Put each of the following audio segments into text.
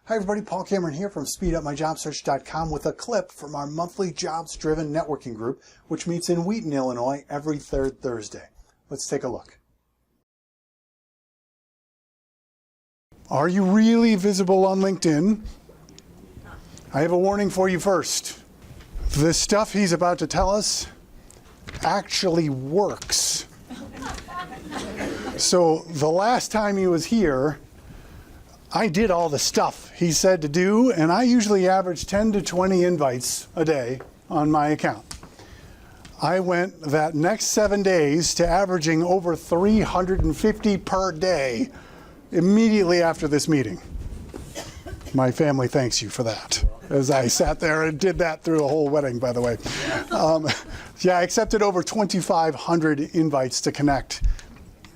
Hi everybody, Paul Cameron here from SpeedUpMyJobSearch.com with a clip from our monthly jobs-driven networking group, which meets in Wheaton, Illinois every third Thursday. Let's take a look. Are you really visible on LinkedIn? I have a warning for you first. The stuff he's about to tell us actually works. So the last time he was here, I did all the stuff he said to do, and I usually average 10 to 20 invites a day on my account. I went that next 7 days to averaging over 350 per day immediately after this meeting. My family thanks you for that, as I sat there and did that through a whole wedding, by the way. Yeah, I accepted over 2,500 invites to connect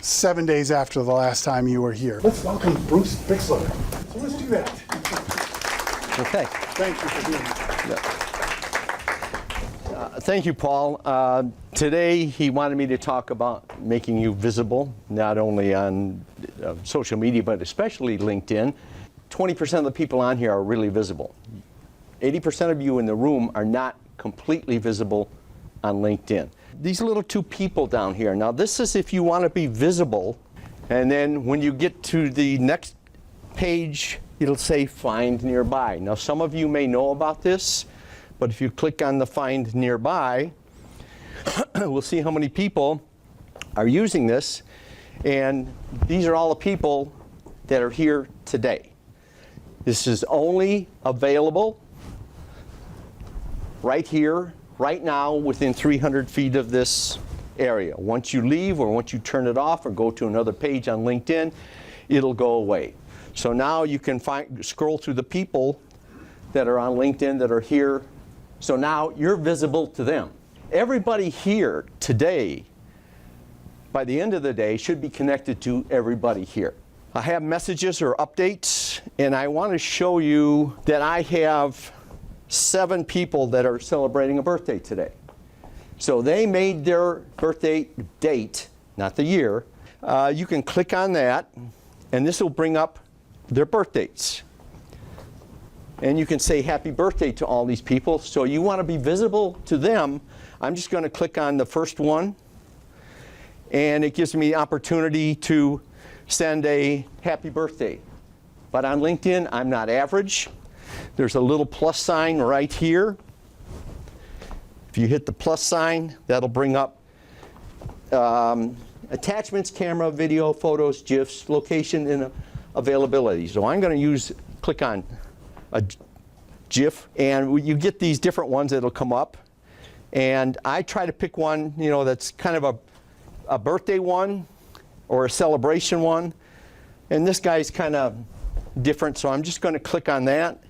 7 days after the last time you were here. Let's welcome Bruce Bixler. So let's do that. Okay. Thank you for being here. Yeah. Thank you, Paul. Today he wanted me to talk about making you visible, not only on social media, but especially LinkedIn. 20% of the people on here are really visible. 80% of you in the room are not completely visible on LinkedIn. These little two people down here. Now this is if you want to be visible, and then when you get to the next page, it'll say Find Nearby. Now some of you may know about this, but if you click on the Find Nearby, we'll see how many people are using this, and these are all the people that are here today. This is only available right here, right now, within 300 feet of this area. Once you leave or once you turn it off or go to another page on LinkedIn, it'll go away. So now you can scroll through the people that are on LinkedIn that are here. So now you're visible to them. Everybody here today, by the end of the day, should be connected to everybody here. I have messages or updates, and I want to show you that I have 7 people that are celebrating a birthday today. So they made their birthday date, not the year. You can click on that, and this will bring up their birth dates. And you can say happy birthday to all these people. So you want to be visible to them. I'm just going to click on the first one, and it gives me the opportunity to send a happy birthday. But on LinkedIn, I'm not average. There's a little plus sign right here. If you hit the plus sign, that'll bring up attachments, camera, video, photos, GIFs, location, and availability. So I'm going to click on a GIF, and you get these different ones that'll come up. And I try to pick one, that's kind of a birthday one or a celebration one. And this guy's kind of different, so I'm just going to click on that.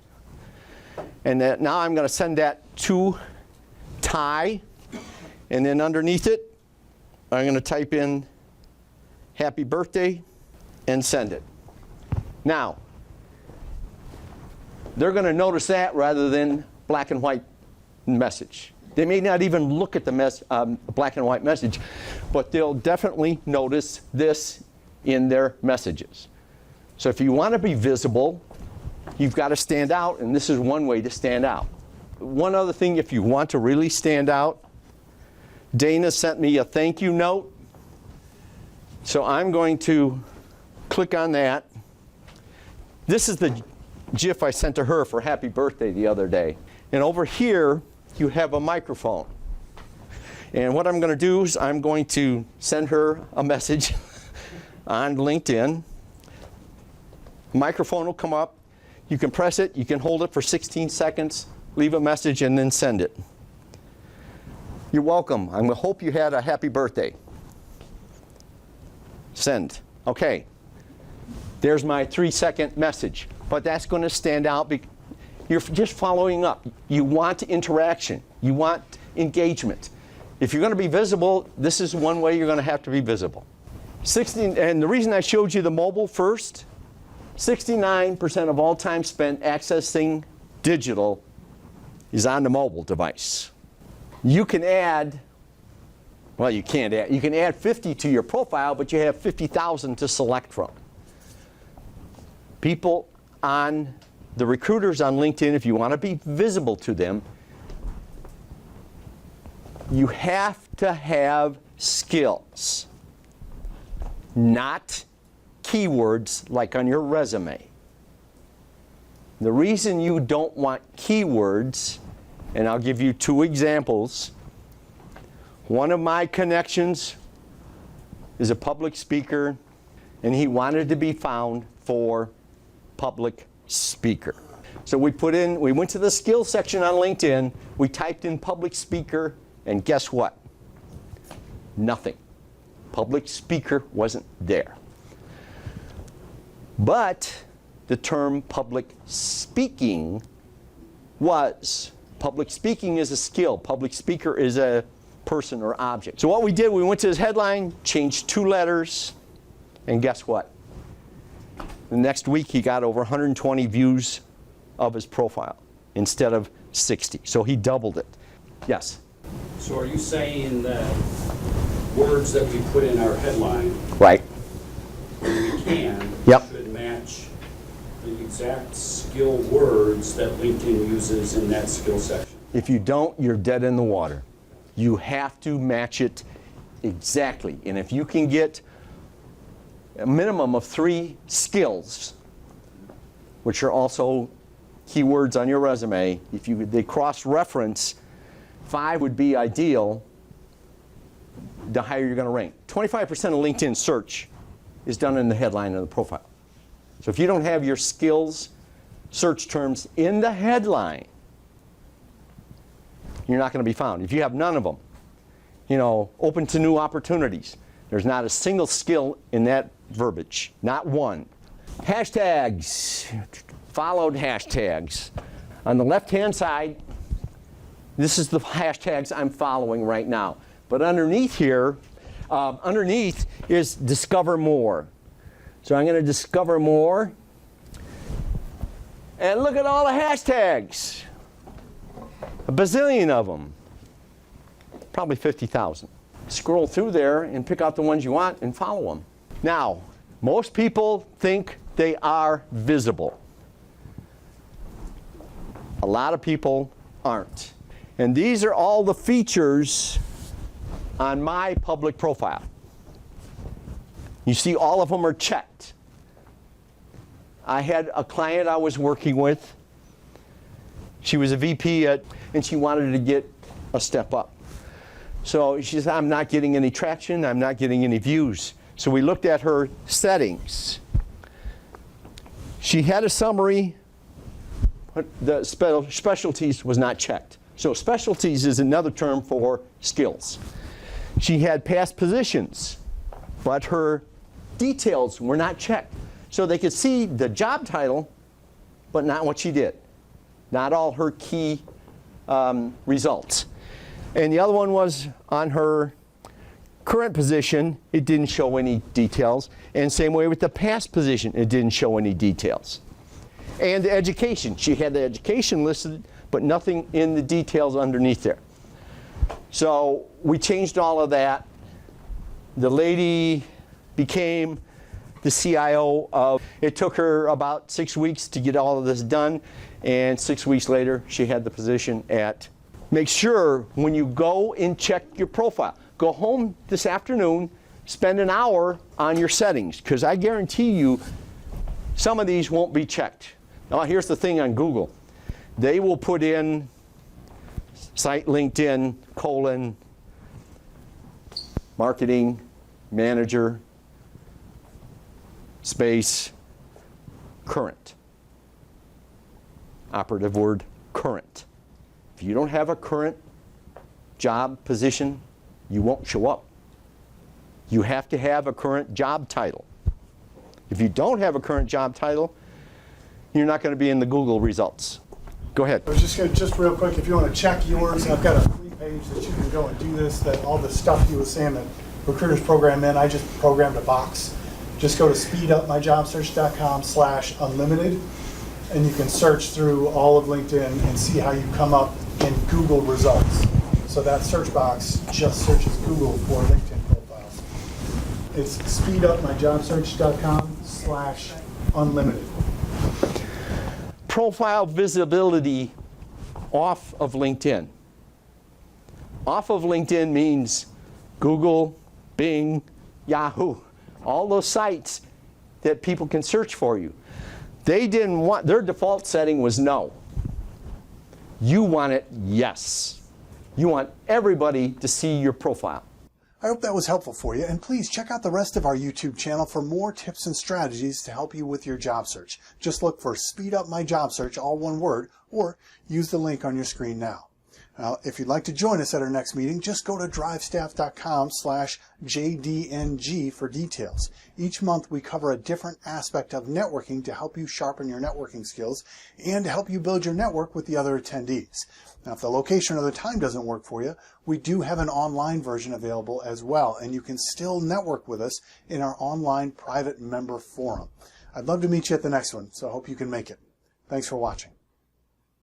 And now I'm going to send that to Ty, and then underneath it, I'm going to type in happy birthday and send it. Now, they're going to notice that rather than black and white message. They may not even look at the black and white message, but they'll definitely notice this in their messages. So if you want to be visible, you've got to stand out, and this is one way to stand out. One other thing, if you want to really stand out, Dana sent me a thank you note. So I'm going to click on that. This is the GIF I sent to her for happy birthday the other day. And over here, you have a microphone. And what I'm going to do is I'm going to send her a message on LinkedIn. Microphone will come up. You can press it, you can hold it for 16 seconds, leave a message, and then send it. You're welcome. I hope you had a happy birthday. Send. Okay. There's my 3-second message. But that's going to stand out. You're just following up. You want interaction. You want engagement. If you're going to be visible, this is one way you're going to have to be visible. And the reason I showed you the mobile first, 69% of all time spent accessing digital is on the mobile device. You can add, well, you can't add, you can add 50 to your profile, but you have 50,000 to select from. People on the recruiters on LinkedIn, if you want to be visible to them, you have to have skills, not keywords like on your resume. The reason you don't want keywords, and I'll give you 2 examples. One of my connections is a public speaker, and he wanted to be found for public speaker. So we went to the skills section on LinkedIn, we typed in public speaker, and guess what? Nothing. Public speaker wasn't there. But the term public speaking was. Public speaking is a skill. Public speaker is a person or object. So what we did, we went to his headline, changed 2 letters, and guess what? The next week he got over 120 views of his profile instead of 60. So he doubled it. Yes? So are you saying that words that we put in our headline, Right. when we can, Yep. should match the exact skill words that LinkedIn uses in that skill section? If you don't, you're dead in the water. You have to match it exactly. And if you can get a minimum of 3 skills, which are also keywords on your resume, if they cross-reference, 5 would be ideal, the higher you're going to rank. 25% of LinkedIn search is done in the headline of the profile. So if you don't have your skills search terms in the headline, you're not going to be found. If you have none of them, open to new opportunities, there's not a single skill in that verbiage, not one. Hashtags, followed hashtags. On the left-hand side, this is the hashtags I'm following right now. But underneath here, underneath is discover more. So I'm going to discover more. And look at all the hashtags. A bazillion of them. Probably 50,000. Scroll through there and pick out the ones you want and follow them. Now, most people think they are visible. A lot of people aren't. And these are all the features on my public profile. You see, all of them are checked. I had a client I was working with. She was a VP and she wanted to get a step up. So she said, I'm not getting any traction, I'm not getting any views. So we looked at her settings. She had a summary, but the specialties was not checked. So specialties is another term for skills. She had past positions, but her details were not checked. So they could see the job title, but not what she did. Not all her key results. And the other one was on her current position, it didn't show any details. And same way with the past position, it didn't show any details. And the education, she had the education listed, but nothing in the details underneath there. So we changed all of that. The lady became the CIO of, it took her about 6 weeks to get all of this done, and 6 weeks later she had the position at. Make sure when you go and check your profile, go home this afternoon, spend an hour on your settings, because I guarantee you some of these won't be checked. Now here's the thing on Google. They will put in site LinkedIn, marketing, manager, space, current. Operative word, current. If you don't have a current job position, you won't show up. You have to have a current job title. If you don't have a current job title, you're not going to be in the Google results. Go ahead. I was just going to, just real quick, if you want to check yours, I've got a free page that you can go and do this, that all the stuff you were saying that recruiters program in, I just programmed a box. Just go to speedupmyjobsearch.com/unlimited, and you can search through all of LinkedIn and see how you come up in Google results. So that search box just searches Google for LinkedIn profiles. It's speedupmyjobsearch.com/unlimited. profile visibility off of LinkedIn. Off of LinkedIn means Google, Bing, Yahoo, all those sites that people can search for you. They didn't want, their default setting was no. You want it yes. You want everybody to see your profile. I hope that was helpful for you, and please check out the rest of our YouTube channel for more tips and strategies to help you with your job search. Just look for Speed Up My Job Search, all one word, or use the link on your screen now. Now, if you'd like to join us at our next meeting, just go to drivestaff.com/JDNG for details. Each month we cover a different aspect of networking to help you sharpen your networking skills and to help you build your network with the other attendees. Now, if the location or the time doesn't work for you, we do have an online version available as well, and you can still network with us in our online private member forum. I'd love to meet you at the next one, so I hope you can make it. Thanks for watching.